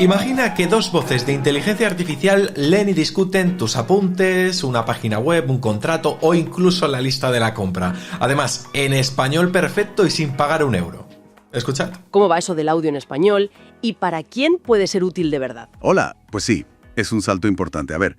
Imagina que dos voces de inteligencia artificial leen y discuten tus apuntes, una página web, un contrato o incluso la lista de la compra. Además, en español perfecto y sin pagar un euro. Escuchad. ¿Cómo va eso del audio en español? ¿Y para quién puede ser útil de verdad? Hola, pues sí, es un salto importante. A ver,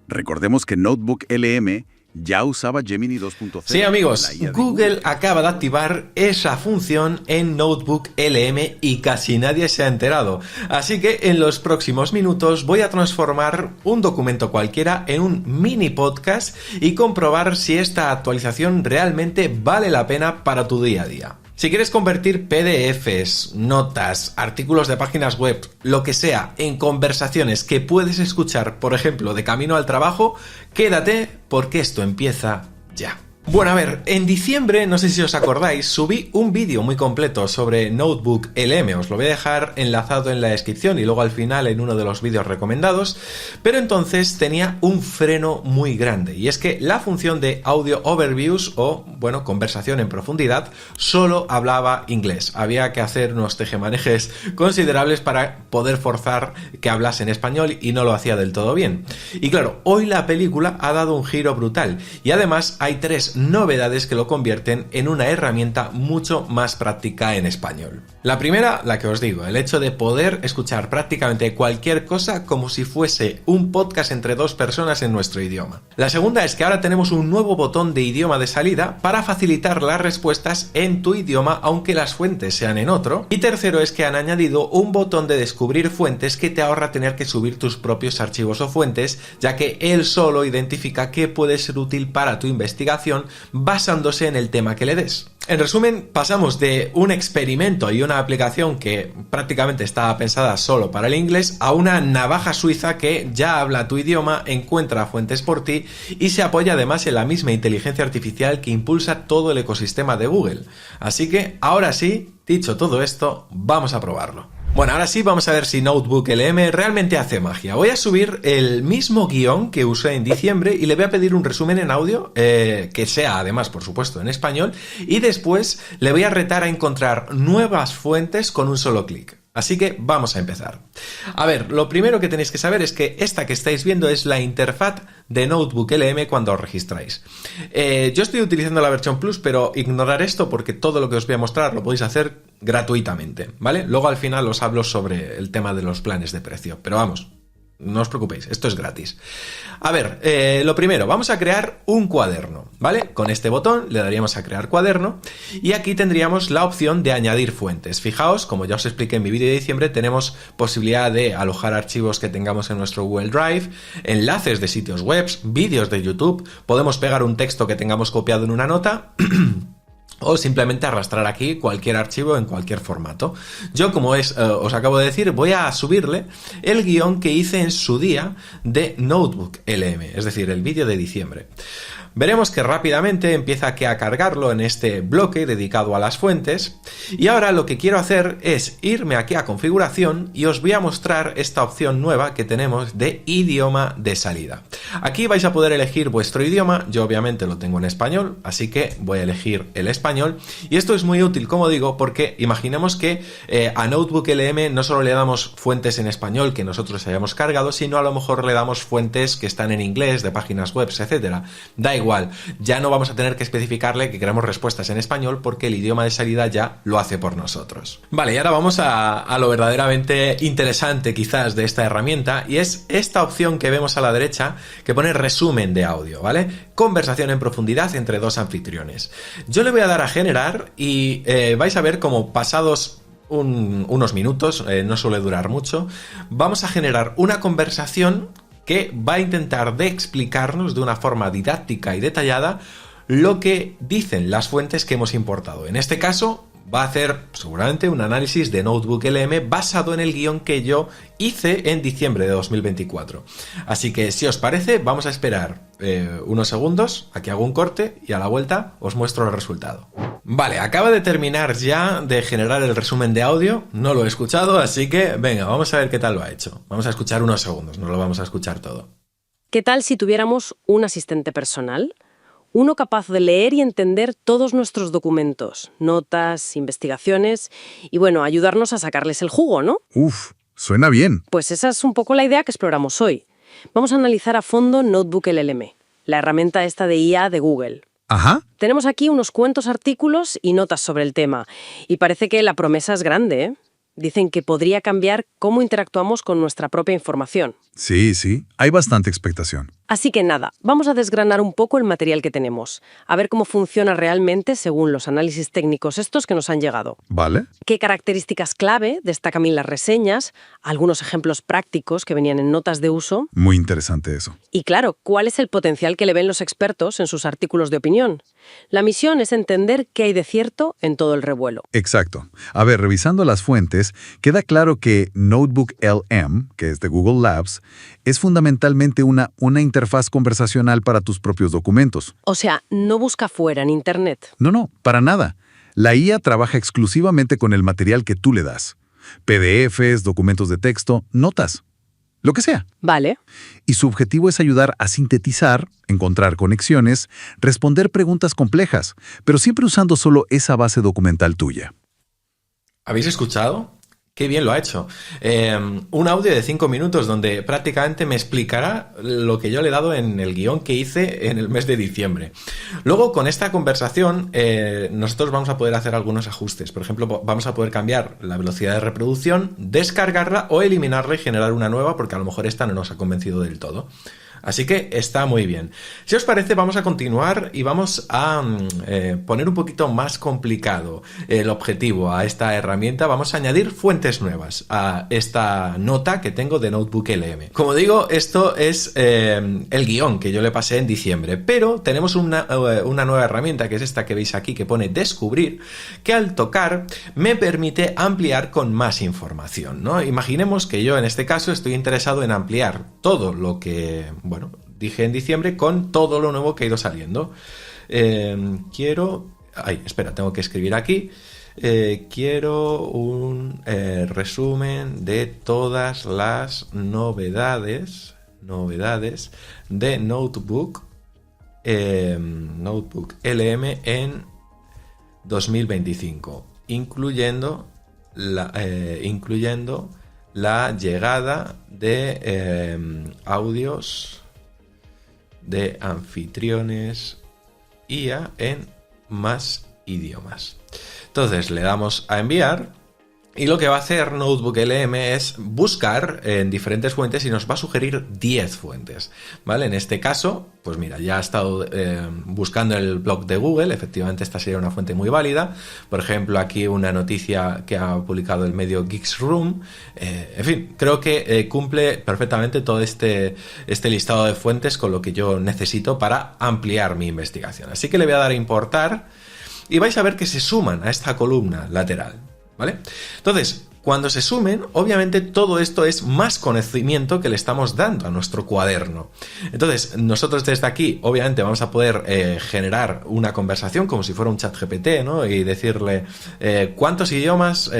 recordemos que Notebook LM ya usaba Gemini 2.0. Sí, amigos, Google acaba de activar esa función en Notebook LM y casi nadie se ha enterado. Así que en los próximos minutos voy a transformar un documento cualquiera en un mini podcast y comprobar si esta actualización realmente vale la pena para tu día a día. Si quieres convertir PDFs, notas, artículos de páginas web, lo que sea, en conversaciones que puedes escuchar, por ejemplo, de camino al trabajo, quédate porque esto empieza ya. Bueno, a ver, en diciembre, no sé si os acordáis, subí un vídeo muy completo sobre Notebook LM, os lo voy a dejar enlazado en la descripción y luego al final en uno de los vídeos recomendados, pero entonces tenía un freno muy grande y es que la función de Audio Overviews o, bueno, conversación en profundidad, solo hablaba inglés. Había que hacer unos tejemanejes considerables para poder forzar que hablase en español y no lo hacía del todo bien. Y claro, hoy la película ha dado un giro brutal y además hay tres novedades que lo convierten en una herramienta mucho más práctica en español. La primera, la que os digo, el hecho de poder escuchar prácticamente cualquier cosa como si fuese un podcast entre dos personas en nuestro idioma. La segunda es que ahora tenemos un nuevo botón de idioma de salida para facilitar las respuestas en tu idioma aunque las fuentes sean en otro. Y tercero es que han añadido un botón de descubrir fuentes que te ahorra tener que subir tus propios archivos o fuentes, ya que él solo identifica qué puede ser útil para tu investigación basándose en el tema que le des. En resumen, pasamos de un experimento y una aplicación que prácticamente estaba pensada solo para el inglés a una navaja suiza que ya habla tu idioma, encuentra fuentes por ti y se apoya además en la misma inteligencia artificial que impulsa todo el ecosistema de Google. Así que ahora sí, dicho todo esto, vamos a probarlo. Bueno, ahora sí vamos a ver si Notebook LM realmente hace magia. Voy a subir el mismo guión que usé en diciembre y le voy a pedir un resumen en audio, que sea además, por supuesto, en español, y después le voy a retar a encontrar nuevas fuentes con un solo clic. Así que vamos a empezar. A ver, lo primero que tenéis que saber es que esta que estáis viendo es la interfaz de Notebook LM cuando os registráis. Yo estoy utilizando la versión Plus, pero ignorar esto porque todo lo que os voy a mostrar lo podéis hacer gratuitamente, ¿vale? Luego al final os hablo sobre el tema de los planes de precio, pero vamos, no os preocupéis, esto es gratis. A ver, lo primero, vamos a crear un cuaderno, ¿vale? Con este botón le daríamos a crear cuaderno y aquí tendríamos la opción de añadir fuentes. Fijaos, como ya os expliqué en mi vídeo de diciembre, tenemos posibilidad de alojar archivos que tengamos en nuestro Google Drive, enlaces de sitios web, vídeos de YouTube, podemos pegar un texto que tengamos copiado en una nota o simplemente arrastrar aquí cualquier archivo en cualquier formato. Yo, como os acabo de decir, voy a subirle el guión que hice en su día de Notebook LM, es decir, el vídeo de diciembre. Veremos que rápidamente empieza aquí a cargarlo en este bloque dedicado a las fuentes y ahora lo que quiero hacer es irme aquí a configuración y os voy a mostrar esta opción nueva que tenemos de idioma de salida. Aquí vais a poder elegir vuestro idioma, yo obviamente lo tengo en español, así que voy a elegir el español y esto es muy útil, como digo, porque imaginemos que a Notebook LM no solo le damos fuentes en español que nosotros hayamos cargado, sino a lo mejor le damos fuentes que están en inglés, de páginas web, etcétera. Da igual, ya no vamos a tener que especificarle que queremos respuestas en español porque el idioma de salida ya lo hace por nosotros. Vale, y ahora vamos a lo verdaderamente interesante quizás de esta herramienta y es esta opción que vemos a la derecha que pone resumen de audio, ¿vale? Conversación en profundidad entre dos anfitriones. Yo le voy a dar a generar y vais a ver como pasados unos minutos, no suele durar mucho, vamos a generar una conversación que va a intentar de explicarnos de una forma didáctica y detallada lo que dicen las fuentes que hemos importado. En este caso va a hacer seguramente un análisis de Notebook LM basado en el guión que yo hice en diciembre de 2024. Así que si os parece vamos a esperar unos segundos, aquí hago un corte y a la vuelta os muestro el resultado. Vale, acaba de terminar ya de generar el resumen de audio, no lo he escuchado, así que venga, vamos a ver qué tal lo ha hecho. Vamos a escuchar unos segundos, no lo vamos a escuchar todo. ¿Qué tal si tuviéramos un asistente personal? Uno capaz de leer y entender todos nuestros documentos, notas, investigaciones y, bueno, ayudarnos a sacarles el jugo, ¿no? Uf, Suena bien. Pues esa es un poco la idea que exploramos hoy. Vamos a analizar a fondo Notebook LLM, la herramienta esta de IA de Google. Ajá. Tenemos aquí unos cuantos artículos y notas sobre el tema, y parece que la promesa es grande, ¿eh? Dicen que podría cambiar cómo interactuamos con nuestra propia información. Sí, hay bastante expectación. Así que nada, vamos a desgranar un poco el material que tenemos, a ver cómo funciona realmente según los análisis técnicos estos que nos han llegado. ¿Vale? ¿Qué características clave destacan en las reseñas? Algunos ejemplos prácticos que venían en notas de uso. Muy interesante eso. Y claro, ¿cuál es el potencial que le ven los expertos en sus artículos de opinión? La misión es entender qué hay de cierto en todo el revuelo. Exacto. A ver, revisando las fuentes, queda claro que Notebook LM, que es de Google Labs, es fundamentalmente una interfaz conversacional para tus propios documentos. O sea, no busca fuera en Internet. No, para nada. La IA trabaja exclusivamente con el material que tú le das. PDFs, documentos de texto, notas, lo que sea. Vale. Y su objetivo es ayudar a sintetizar, encontrar conexiones, responder preguntas complejas, pero siempre usando solo esa base documental tuya. ¿Habéis escuchado? Qué bien lo ha hecho. Un audio de 5 minutos donde prácticamente me explicará lo que yo le he dado en el guión que hice en el mes de diciembre. Luego, con esta conversación, nosotros vamos a poder hacer algunos ajustes. Por ejemplo, vamos a poder cambiar la velocidad de reproducción, descargarla o eliminarla y generar una nueva, porque a lo mejor esta no nos ha convencido del todo. Así que está muy bien. Si os parece, vamos a continuar y vamos a poner un poquito más complicado el objetivo a esta herramienta. Vamos a añadir fuentes nuevas a esta nota que tengo de Notebook LM. Como digo, esto es el guión que yo le pasé en diciembre, pero tenemos una nueva herramienta, que es esta que veis aquí, que pone descubrir, que al tocar me permite ampliar con más información, ¿no? Imaginemos que yo en este caso estoy interesado en ampliar todo lo que... dije en diciembre con todo lo nuevo que ha ido saliendo. Tengo que escribir aquí. Quiero un resumen de todas las novedades de Notebook LM en 2025, incluyendo la llegada de audios de anfitriones IA en más idiomas. Entonces le damos a enviar y lo que va a hacer Notebook LM es buscar en diferentes fuentes y nos va a sugerir 10 fuentes, ¿vale? En este caso, pues mira, ya ha estado buscando en el blog de Google. Efectivamente esta sería una fuente muy válida. Por ejemplo, aquí una noticia que ha publicado el medio Geeks Room. En fin, creo que cumple perfectamente todo este listado de fuentes con lo que yo necesito para ampliar mi investigación. Así que le voy a dar a importar y vais a ver que se suman a esta columna lateral, ¿vale? Entonces, cuando se sumen, obviamente todo esto es más conocimiento que le estamos dando a nuestro cuaderno. Entonces, nosotros desde aquí, obviamente, vamos a poder generar una conversación como si fuera un chat GPT, ¿no? Y decirle cuántos idiomas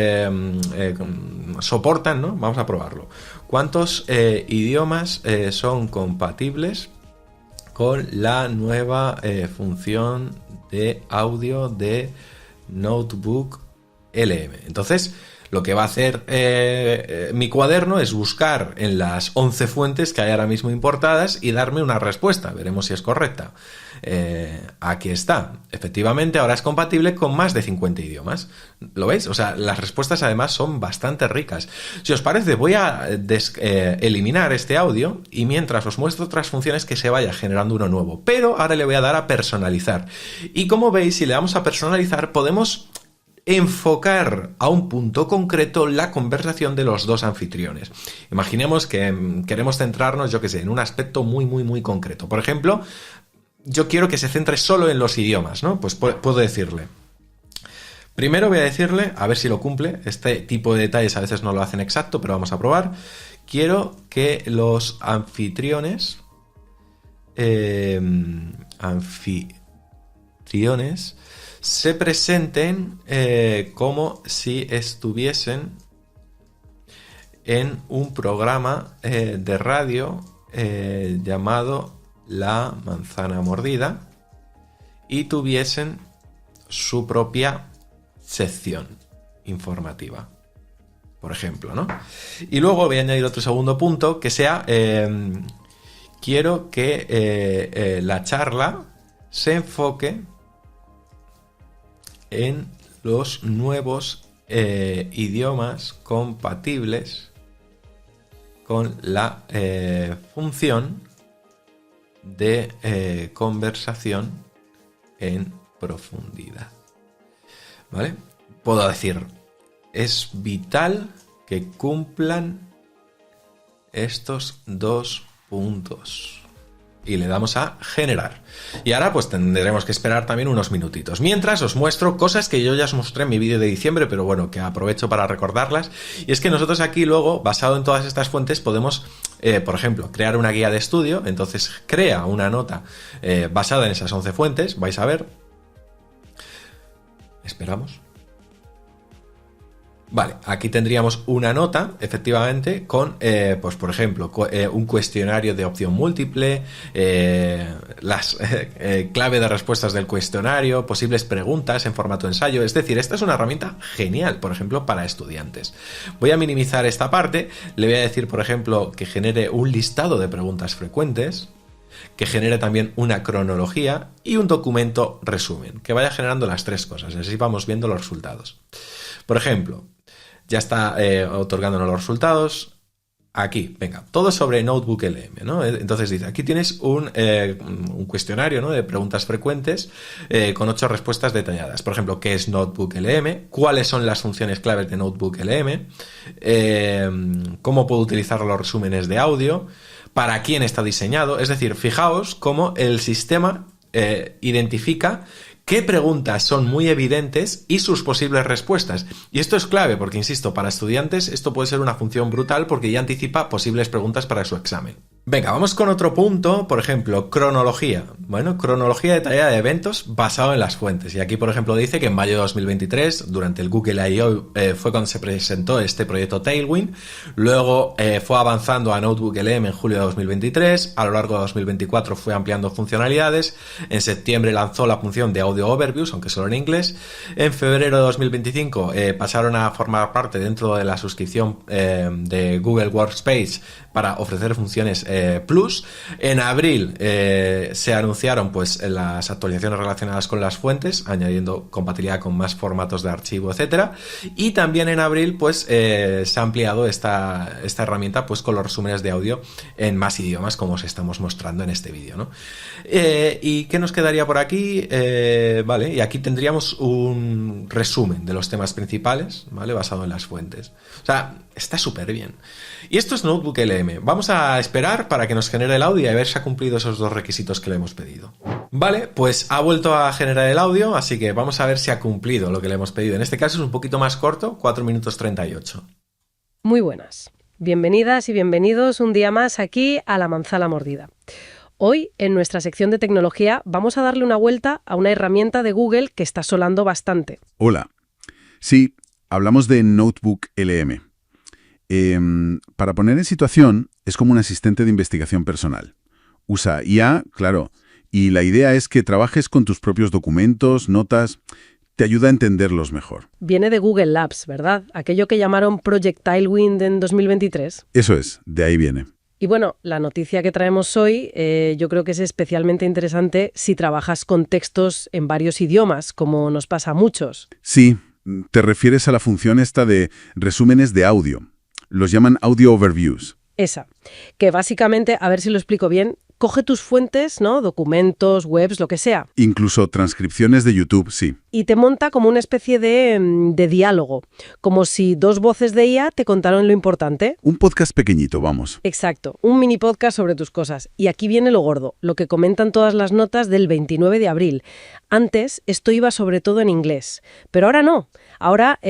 soportan, ¿no? Vamos a probarlo. ¿Cuántos idiomas son compatibles con la nueva función de audio de Notebook LM? Entonces, lo que va a hacer mi cuaderno es buscar en las 11 fuentes que hay ahora mismo importadas y darme una respuesta. Veremos si es correcta. Aquí está. Efectivamente, ahora es compatible con más de 50 idiomas. ¿Lo veis? O sea, las respuestas además son bastante ricas. Si os parece, voy a eliminar este audio y mientras os muestro otras funciones que se vaya generando uno nuevo. Pero ahora le voy a dar a personalizar. Y como veis, si le damos a personalizar, podemos enfocar a un punto concreto la conversación de los dos anfitriones. Imaginemos que queremos centrarnos, yo qué sé, en un aspecto muy, muy, muy concreto. Por ejemplo, yo quiero que se centre solo en los idiomas, ¿no? Pues puedo decirle. Primero voy a decirle, a ver si lo cumple. Este tipo de detalles a veces no lo hacen exacto, pero vamos a probar. Quiero que los anfitriones se presenten como si estuviesen en un programa de radio llamado La Manzana Mordida y tuviesen su propia sección informativa. por ejemplo, ¿no? Y luego voy a añadir otro segundo punto que sea, quiero que la charla se enfoque en los nuevos idiomas compatibles con la función de conversación en profundidad. ¿Vale? Puedo decir, es vital que cumplan estos 2 puntos. Y le damos a generar. Y ahora pues tendremos que esperar también unos minutitos. Mientras os muestro cosas que yo ya os mostré en mi vídeo de diciembre, pero bueno, que aprovecho para recordarlas. Y es que nosotros aquí luego, basado en todas estas fuentes, podemos, por ejemplo, crear una guía de estudio. Entonces crea una nota basada en esas 11 fuentes. Vais a ver. Esperamos. Vale, aquí tendríamos una nota, efectivamente, con, pues por ejemplo, un cuestionario de opción múltiple, las clave de respuestas del cuestionario, posibles preguntas en formato ensayo. Es decir, esta es una herramienta genial, por ejemplo, para estudiantes. Voy a minimizar esta parte, le voy a decir, por ejemplo, que genere un listado de preguntas frecuentes, que genere también una cronología y un documento resumen, que vaya generando las 3 cosas, así vamos viendo los resultados. Por ejemplo, ya está otorgándonos los resultados. Aquí, venga, todo sobre Notebook LM, ¿no? Entonces dice, aquí tienes un cuestionario, ¿no?, de preguntas frecuentes con 8 respuestas detalladas. Por ejemplo, ¿qué es Notebook LM? ¿Cuáles son las funciones claves de Notebook LM? ¿Cómo puedo utilizar los resúmenes de audio? ¿Para quién está diseñado? Es decir, fijaos cómo el sistema identifica qué preguntas son muy evidentes y sus posibles respuestas. Y esto es clave porque, insisto, para estudiantes esto puede ser una función brutal porque ya anticipa posibles preguntas para su examen. Venga, vamos con otro punto, por ejemplo, cronología. Bueno, cronología detallada de eventos basado en las fuentes. Y aquí, por ejemplo, dice que en mayo de 2023, durante el Google I.O., fue cuando se presentó este proyecto Tailwind. Luego fue avanzando a Notebook LM en julio de 2023. A lo largo de 2024 fue ampliando funcionalidades. En septiembre lanzó la función de Audio Overviews, aunque solo en inglés. En febrero de 2025 pasaron a formar parte dentro de la suscripción de Google Workspace para ofrecer funciones Plus. En abril se anunciaron pues las actualizaciones relacionadas con las fuentes, añadiendo compatibilidad con más formatos de archivo, etcétera. Y también en abril pues se ha ampliado esta herramienta pues con los resúmenes de audio en más idiomas, como os estamos mostrando en este vídeo, ¿no? ¿Y qué nos quedaría por aquí? Vale, y aquí tendríamos un resumen de los temas principales, ¿vale?, basado en las fuentes. O sea, está súper bien. Y esto es Notebook LM. Vamos a esperar para que nos genere el audio y a ver si ha cumplido esos 2 requisitos que le hemos pedido. Vale, pues ha vuelto a generar el audio, así que vamos a ver si ha cumplido lo que le hemos pedido. En este caso es un poquito más corto, 4 minutos 38. Muy buenas. Bienvenidas y bienvenidos un día más aquí a La Manzana Mordida. Hoy, en nuestra sección de tecnología, vamos a darle una vuelta a una herramienta de Google que está sonando bastante. Hola. Sí, hablamos de Notebook LM. Para poner en situación, es como un asistente de investigación personal. Usa IA, claro, y la idea es que trabajes con tus propios documentos, notas, te ayuda a entenderlos mejor. Viene de Google Labs, ¿verdad? Aquello que llamaron Project Tailwind en 2023. Eso es, de ahí viene. Y bueno, la noticia que traemos hoy yo creo que es especialmente interesante si trabajas con textos en varios idiomas, como nos pasa a muchos. Sí, te refieres a la función esta de resúmenes de audio. Los llaman Audio Overviews. Esa, que básicamente, a ver si lo explico bien, coge tus fuentes, ¿no?, documentos, webs, lo que sea. Incluso transcripciones de YouTube, sí. Y te monta como una especie de diálogo, como si 2 voces de IA te contaron lo importante. Un podcast pequeñito, vamos. Exacto, un mini podcast sobre tus cosas. Y aquí viene lo gordo, lo que comentan todas las notas del 29 de abril. Antes esto iba sobre todo en inglés, pero ahora no. Ahora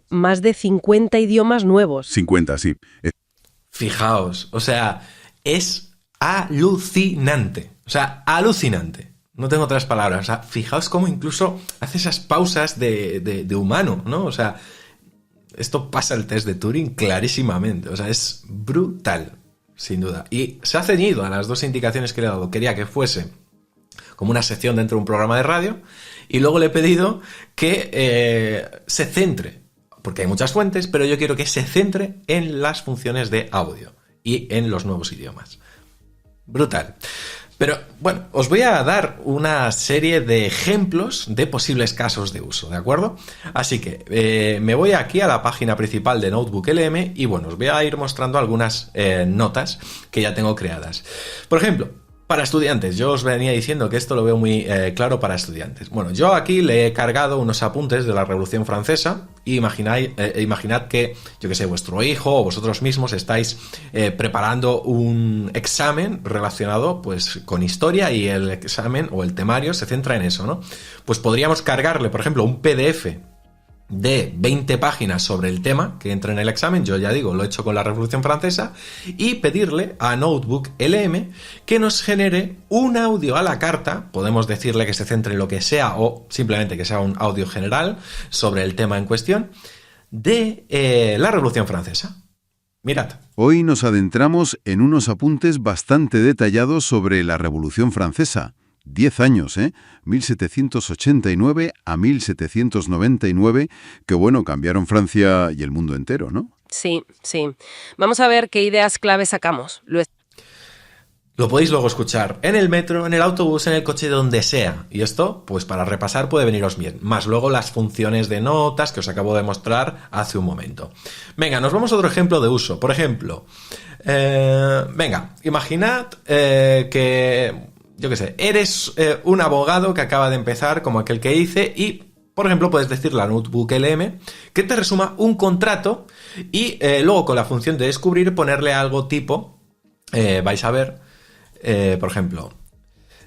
más de 50 idiomas nuevos. 50, sí. Fijaos, o sea, es alucinante. O sea, alucinante. No tengo otras palabras. O sea, fijaos cómo incluso hace esas pausas de humano, ¿no? O sea, esto pasa el test de Turing clarísimamente. O sea, es brutal, sin duda. Y se ha ceñido a las 2 indicaciones que le he dado. Quería que fuese como una sección dentro de un programa de radio y luego le he pedido que se centre porque hay muchas fuentes, pero yo quiero que se centre en las funciones de audio y en los nuevos idiomas. Brutal. Pero bueno, os voy a dar una serie de ejemplos de posibles casos de uso, ¿de acuerdo? Así que me voy aquí a la página principal de Notebook LM y bueno, os voy a ir mostrando algunas notas que ya tengo creadas. Por ejemplo, para estudiantes, yo os venía diciendo que esto lo veo muy claro para estudiantes. Bueno, yo aquí le he cargado unos apuntes de la Revolución Francesa y imaginad que, yo que sé, vuestro hijo o vosotros mismos estáis preparando un examen relacionado pues con historia y el examen o el temario se centra en eso, ¿no? Pues podríamos cargarle, por ejemplo, un PDF de 20 páginas sobre el tema que entra en el examen, yo ya digo, lo he hecho con la Revolución Francesa, y pedirle a Notebook LM que nos genere un audio a la carta, podemos decirle que se centre en lo que sea o simplemente que sea un audio general sobre el tema en cuestión de la Revolución Francesa. Mirad. Hoy nos adentramos en unos apuntes bastante detallados sobre la Revolución Francesa. 10 años, 1789 a 1799, que bueno, cambiaron Francia y el mundo entero, ¿no? Sí, sí. Vamos a ver qué ideas clave sacamos. Lo podéis luego escuchar en el metro, en el autobús, en el coche, donde sea. Y esto, pues para repasar puede veniros bien. Más luego las funciones de notas que os acabo de mostrar hace un momento. Venga, nos vamos a otro ejemplo de uso. Por ejemplo, imaginad que... yo qué sé, eres un abogado que acaba de empezar, como aquel que hice, y, por ejemplo, puedes decirle a Notebook LM que te resuma un contrato y luego con la función de descubrir ponerle algo tipo, vais a ver, por ejemplo,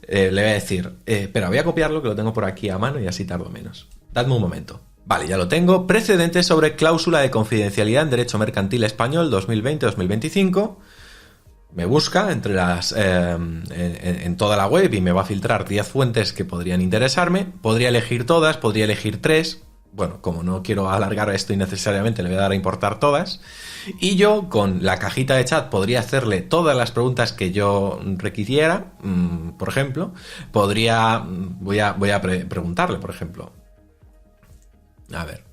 le voy a decir, pero voy a copiarlo que lo tengo por aquí a mano y así tardo menos. Dadme un momento. Vale, ya lo tengo. Precedentes sobre cláusula de confidencialidad en Derecho Mercantil Español 2020-2025. Me busca entre en toda la web y me va a filtrar 10 fuentes que podrían interesarme. Podría elegir todas, podría elegir 3. Bueno, como no quiero alargar esto innecesariamente, le voy a dar a importar todas. Y yo con la cajita de chat podría hacerle todas las preguntas que yo requiriera. Por ejemplo, voy a preguntarle, por ejemplo. A ver.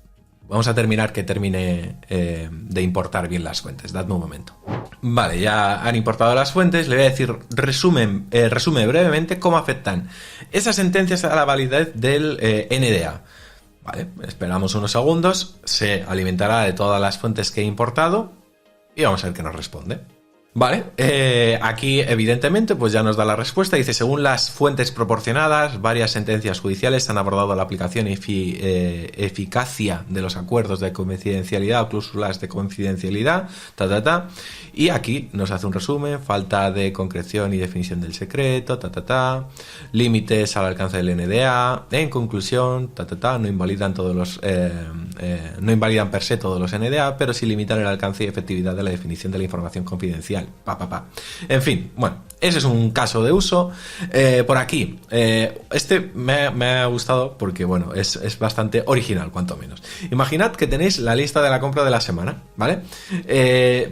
Vamos a que termine de importar bien las fuentes. Dadme un momento. Vale, ya han importado las fuentes. Le voy a decir, resume brevemente cómo afectan esas sentencias a la validez del NDA. Vale, esperamos unos segundos. Se alimentará de todas las fuentes que he importado y vamos a ver qué nos responde. Vale, aquí evidentemente pues ya nos da la respuesta. Dice, según las fuentes proporcionadas, varias sentencias judiciales han abordado la aplicación y eficacia de los acuerdos de confidencialidad o cláusulas de confidencialidad, y aquí nos hace un resumen, falta de concreción y definición del secreto, límites al alcance del NDA, en conclusión, no invalidan no invalidan per se todos los NDA, pero sí limitan el alcance y efectividad de la definición de la información confidencial. En fin, bueno, ese es un caso de uso. Por aquí, este me ha gustado porque, bueno, es bastante original, cuanto menos. Imaginad que tenéis la lista de la compra de la semana, ¿vale?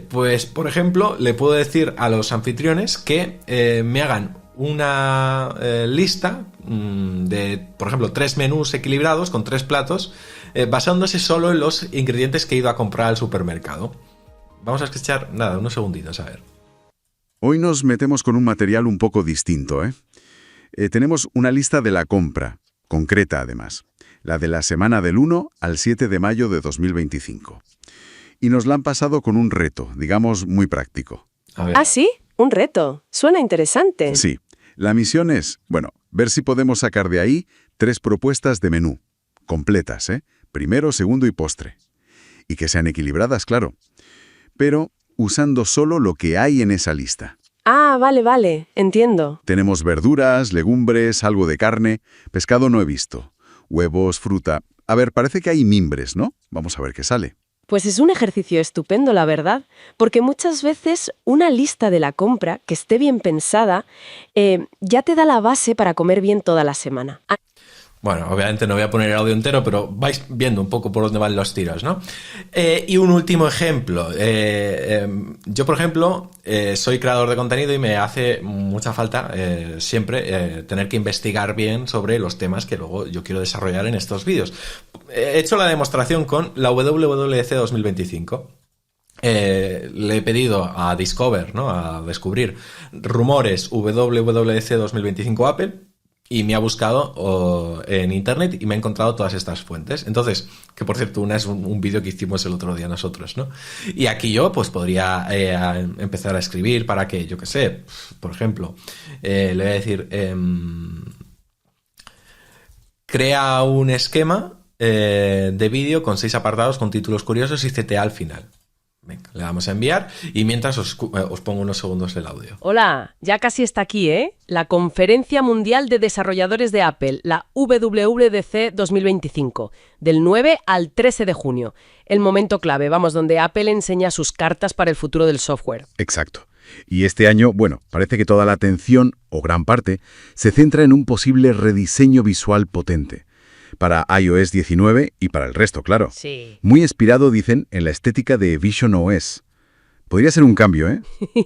Pues, por ejemplo, le puedo decir a los anfitriones que me hagan una lista de, por ejemplo, 3 menús equilibrados con 3 platos, basándose solo en los ingredientes que he ido a comprar al supermercado. Vamos a escuchar, unos segunditos, a ver. Hoy nos metemos con un material un poco distinto, tenemos una lista de la compra, concreta además, la de la semana del 1 al 7 de mayo de 2025. Y nos la han pasado con un reto, digamos, muy práctico. ¿Ah, sí? ¿Un reto? Suena interesante. Sí. La misión es, ver si podemos sacar de ahí 3 propuestas de menú, completas, primero, segundo y postre. Y que sean equilibradas, claro. Pero usando solo lo que hay en esa lista. Ah, vale, entiendo. Tenemos verduras, legumbres, algo de carne, pescado no he visto, huevos, fruta. A ver, parece que hay mimbres, ¿no? Vamos a ver qué sale. Pues es un ejercicio estupendo, la verdad, porque muchas veces una lista de la compra, que esté bien pensada, ya te da la base para comer bien toda la semana. Bueno, obviamente no voy a poner el audio entero, pero vais viendo un poco por dónde van los tiros, ¿no? Y un último ejemplo. Yo, por ejemplo, soy creador de contenido y me hace mucha falta siempre tener que investigar bien sobre los temas que luego yo quiero desarrollar en estos vídeos. He hecho la demostración con la WWDC 2025. Le he pedido a Discover, ¿no? A descubrir rumores WWDC 2025 Apple. Y me ha buscado en internet y me ha encontrado todas estas fuentes. Entonces, que por cierto, una es un vídeo que hicimos el otro día nosotros, ¿no? Y aquí yo pues podría empezar a escribir para que, yo qué sé, por ejemplo, le voy a decir, crea un esquema de vídeo con 6 apartados con títulos curiosos y CTA al final. Venga, le damos a enviar y mientras os pongo unos segundos el audio. Hola, ya casi está aquí, ¿eh? La Conferencia Mundial de Desarrolladores de Apple, la WWDC 2025, del 9 al 13 de junio. El momento clave, vamos, donde Apple enseña sus cartas para el futuro del software. Exacto. Y este año, bueno, parece que toda la atención, o gran parte, se centra en un posible rediseño visual potente. Para iOS 19 y para el resto, claro. Sí. Muy inspirado, dicen, en la estética de Vision OS. Podría ser un cambio, ¿eh?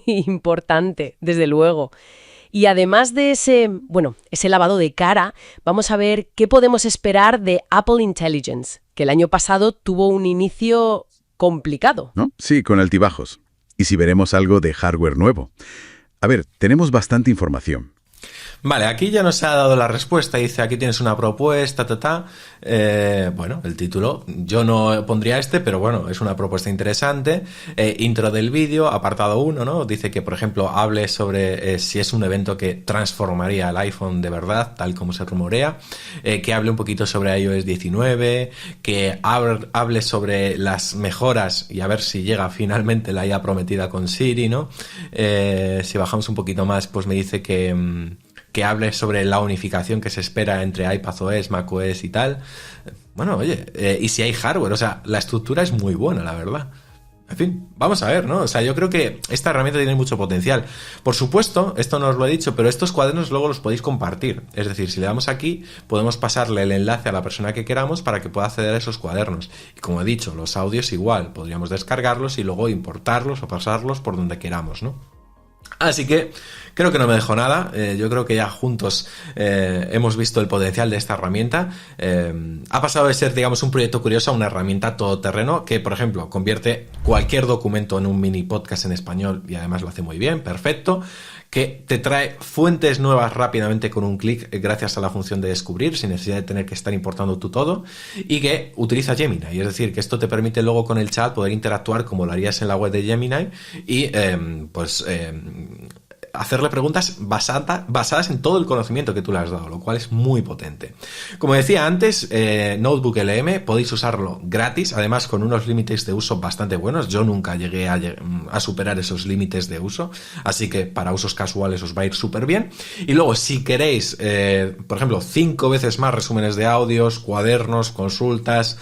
Importante, desde luego. Y además de ese lavado de cara, vamos a ver qué podemos esperar de Apple Intelligence, que el año pasado tuvo un inicio complicado. ¿No? Sí, con altibajos. Y si veremos algo de hardware nuevo. A ver, tenemos bastante información. Vale, aquí ya nos ha dado la respuesta. Dice, aquí tienes una propuesta, bueno, el título, yo no pondría pero bueno, es una propuesta interesante. Intro del vídeo, apartado 1, ¿no? Dice que, por ejemplo, hable sobre si es un evento que transformaría el iPhone de verdad, tal como se rumorea. Que hable un poquito sobre iOS 19, que hable sobre las mejoras y a ver si llega finalmente la IA prometida con Siri, ¿no? Si bajamos un poquito más, pues me dice que hable sobre la unificación que se espera entre iPadOS, macOS y tal. Bueno, oye, y si hay hardware, o sea, la estructura es muy buena, la verdad. En fin, vamos a ver, ¿no? O sea, yo creo que esta herramienta tiene mucho potencial. Por supuesto, esto no os lo he dicho, pero estos cuadernos luego los podéis compartir. Es decir, si le damos aquí, podemos pasarle el enlace a la persona que queramos para que pueda acceder a esos cuadernos. Y como he dicho, los audios igual, podríamos descargarlos y luego importarlos o pasarlos por donde queramos, ¿no? Así que creo que no me dejo nada. Yo creo que ya juntos hemos visto el potencial de esta herramienta. Ha pasado de ser, digamos, un proyecto curioso a una herramienta todoterreno que, por ejemplo, convierte cualquier documento en un mini podcast en español y además lo hace muy bien, perfecto. Que te trae fuentes nuevas rápidamente con un clic gracias a la función de descubrir sin necesidad de tener que estar importando tú todo, y que utiliza Gemini, y es decir, que esto te permite luego con el chat poder interactuar como lo harías en la web de Gemini y hacerle preguntas basadas en todo el conocimiento que tú le has dado, lo cual es muy potente. Como decía antes, Notebook LM podéis usarlo gratis, además con unos límites de uso bastante buenos. Yo nunca llegué a superar esos límites de uso, así que para usos casuales os va a ir súper bien. Y luego, si queréis, por ejemplo, 5 veces más resúmenes de audios, cuadernos, consultas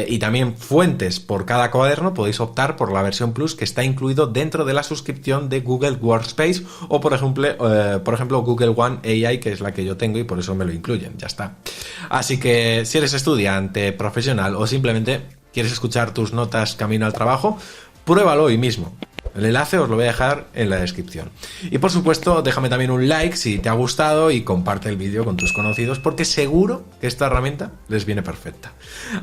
y también fuentes por cada cuaderno, podéis optar por la versión Plus, que está incluido dentro de la suscripción de Google Workspace o por ejemplo Google One AI, que es la que yo tengo y por eso me lo incluyen, ya está. Así que si eres estudiante, profesional o simplemente quieres escuchar tus notas camino al trabajo, pruébalo hoy mismo. El enlace os lo voy a dejar en la descripción. Y por supuesto, déjame también un like si te ha gustado y comparte el vídeo con tus conocidos, porque seguro que esta herramienta les viene perfecta.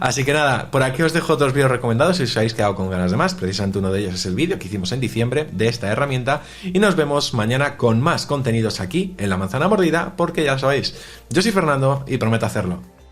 Así que nada, por aquí os dejo otros vídeos recomendados si os habéis quedado con ganas de más. Precisamente uno de ellos es el vídeo que hicimos en diciembre de esta herramienta. Y nos vemos mañana con más contenidos aquí en La Manzana Mordida, porque ya sabéis, yo soy Fernando y prometo hacerlo